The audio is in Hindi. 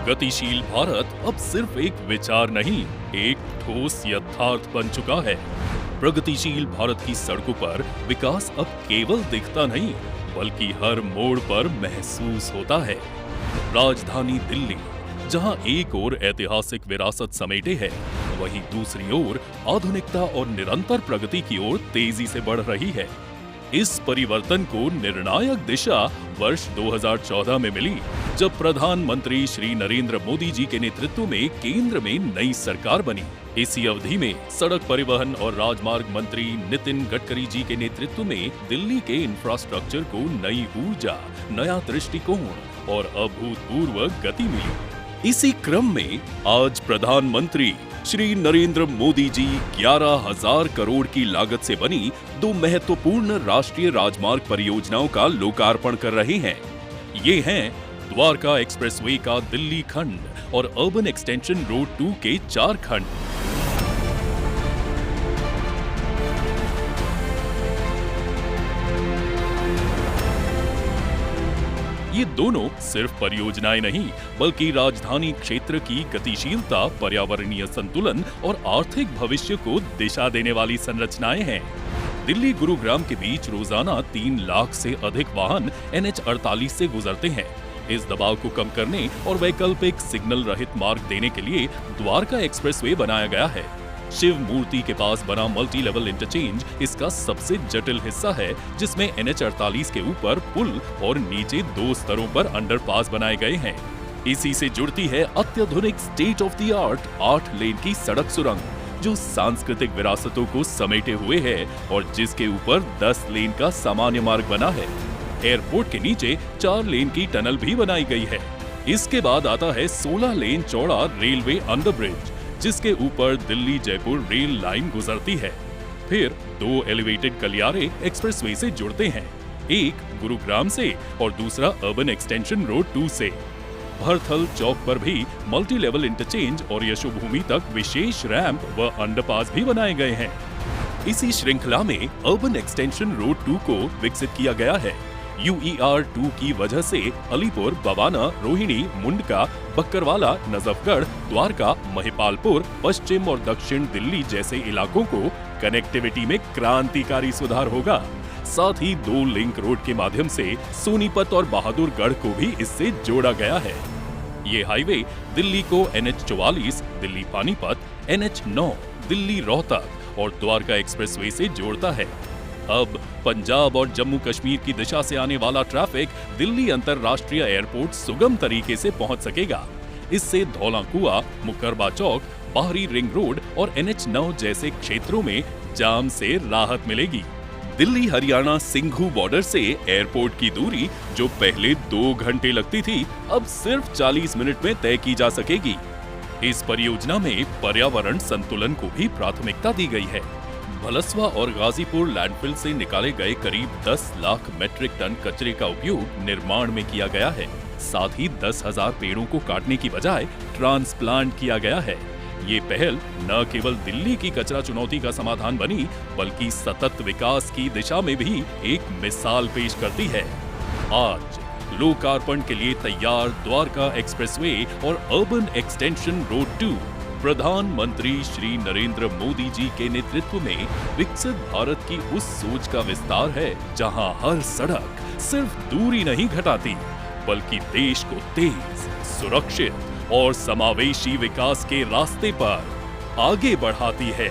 गतिशील भारत अब सिर्फ एक विचार नहीं, एक ठोस यथार्थ बन चुका है। प्रगतिशील भारत की सड़कों पर विकास अब केवल दिखता नहीं, बल्कि हर मोड़ पर महसूस होता है। राजधानी दिल्ली, जहां एक ओर ऐतिहासिक विरासत समेटे है, वहीं दूसरी ओर आधुनिकता और निरंतर प्रगति की ओर तेजी से बढ़ रही है। इस परिवर्तन को निर्णायक दिशा वर्ष 2014 में मिली, जब प्रधानमंत्री श्री नरेंद्र मोदी जी के नेतृत्व में केंद्र में नई सरकार बनी। इसी अवधि में सड़क परिवहन और राजमार्ग मंत्री नितिन गडकरी जी के नेतृत्व में दिल्ली के इंफ्रास्ट्रक्चर को नई ऊर्जा, नया दृष्टिकोण और अभूतपूर्व गति मिली। इसी क्रम में आज प्रधानमंत्री श्री नरेंद्र मोदी जी 11,000 करोड़ की लागत से बनी 2 महत्वपूर्ण राष्ट्रीय राजमार्ग परियोजनाओं का लोकार्पण कर रहे हैं। ये हैं द्वारका एक्सप्रेसवे का दिल्ली खंड और अर्बन एक्सटेंशन रोड 2 के 4 खंड। ये दोनों सिर्फ परियोजनाएं नहीं, बल्कि राजधानी क्षेत्र की गतिशीलता, पर्यावरणीय संतुलन और आर्थिक भविष्य को दिशा देने वाली संरचनाएं हैं। दिल्ली गुरुग्राम के बीच रोजाना 3 लाख से अधिक वाहन NH-48 से गुजरते हैं। इस दबाव को कम करने और वैकल्पिक सिग्नल रहित मार्ग देने के लिए द्वारका एक्सप्रेसवे बनाया गया है। शिव मूर्ति के पास बना मल्टी लेवल इंटरचेंज इसका सबसे जटिल हिस्सा है, जिसमें NH-48 के ऊपर पुल और नीचे 2 स्तरों पर अंडरपास बनाए गए हैं। इसी से जुड़ती है अत्याधुनिक स्टेट ऑफ द आर्ट 8 लेन की सड़क सुरंग, जो सांस्कृतिक विरासतों को समेटे हुए है और जिसके ऊपर 10 लेन का सामान्य मार्ग बना है। एयरपोर्ट के नीचे 4 लेन की टनल भी बनाई गई है। इसके बाद आता है 16 लेन चौड़ा रेलवे अंडरब्रिज, जिसके ऊपर दिल्ली जयपुर रेल लाइन गुजरती है। फिर 2 एलिवेटेड गलियारे एक्सप्रेसवे से जुड़ते हैं, एक गुरुग्राम से और दूसरा अर्बन एक्सटेंशन रोड 2 से। भरथल चौक पर भी मल्टी लेवल इंटरचेंज और यशोभूमि तक विशेष रैंप व अंडरपास भी बनाए गए हैं। इसी श्रृंखला में अर्बन एक्सटेंशन रोड 2 को विकसित किया गया है। UER 2 की वजह से अलीपुर, बवाना, रोहिणी, मुंडका, बक्करवाला, नजफगढ़, द्वारका, महिपालपुर, पश्चिम और दक्षिण दिल्ली जैसे इलाकों को कनेक्टिविटी में क्रांतिकारी सुधार होगा। साथ ही 2 लिंक रोड के माध्यम से सोनीपत और बहादुरगढ़ को भी इससे जोड़ा गया है। ये हाईवे दिल्ली को NH-44, दिल्ली पानीपत, NH-9, दिल्ली रोहतक और द्वारका एक्सप्रेसवे से जोड़ता है। अब पंजाब और जम्मू कश्मीर की दिशा से आने वाला ट्रैफिक दिल्ली अंतरराष्ट्रीय एयरपोर्ट सुगम तरीके से पहुंच सकेगा। इससे धौला कुआं, मुकरबा चौक, बाहरी रिंग रोड और NH-9 जैसे क्षेत्रों में जाम से राहत मिलेगी। दिल्ली हरियाणा सिंघू बॉर्डर से एयरपोर्ट की दूरी, जो पहले 2 घंटे लगती थी, अब सिर्फ 40 मिनट में तय की जा सकेगी। इस परियोजना में पर्यावरण संतुलन को भी प्राथमिकता दी गई है। भलसवा और गाजीपुर लैंडफिल से निकाले गए करीब 10 लाख मीट्रिक टन कचरे का उपयोग निर्माण में किया गया है। साथ ही 10,000 पेड़ों को काटने की बजाय ट्रांसप्लांट किया गया है। ये पहल न केवल दिल्ली की कचरा चुनौती का समाधान बनी, बल्कि सतत विकास की दिशा में भी एक मिसाल पेश करती है। आज लोकार्पण के लिए तैयार द्वारका एक्सप्रेसवे और अर्बन एक्सटेंशन रोड 2 प्रधानमंत्री श्री नरेंद्र मोदी जी के नेतृत्व में विकसित भारत की उस सोच का विस्तार है, जहां हर सड़क सिर्फ दूरी नहीं घटाती, बल्कि देश को तेज, सुरक्षित और समावेशी विकास के रास्ते पर आगे बढ़ाती है।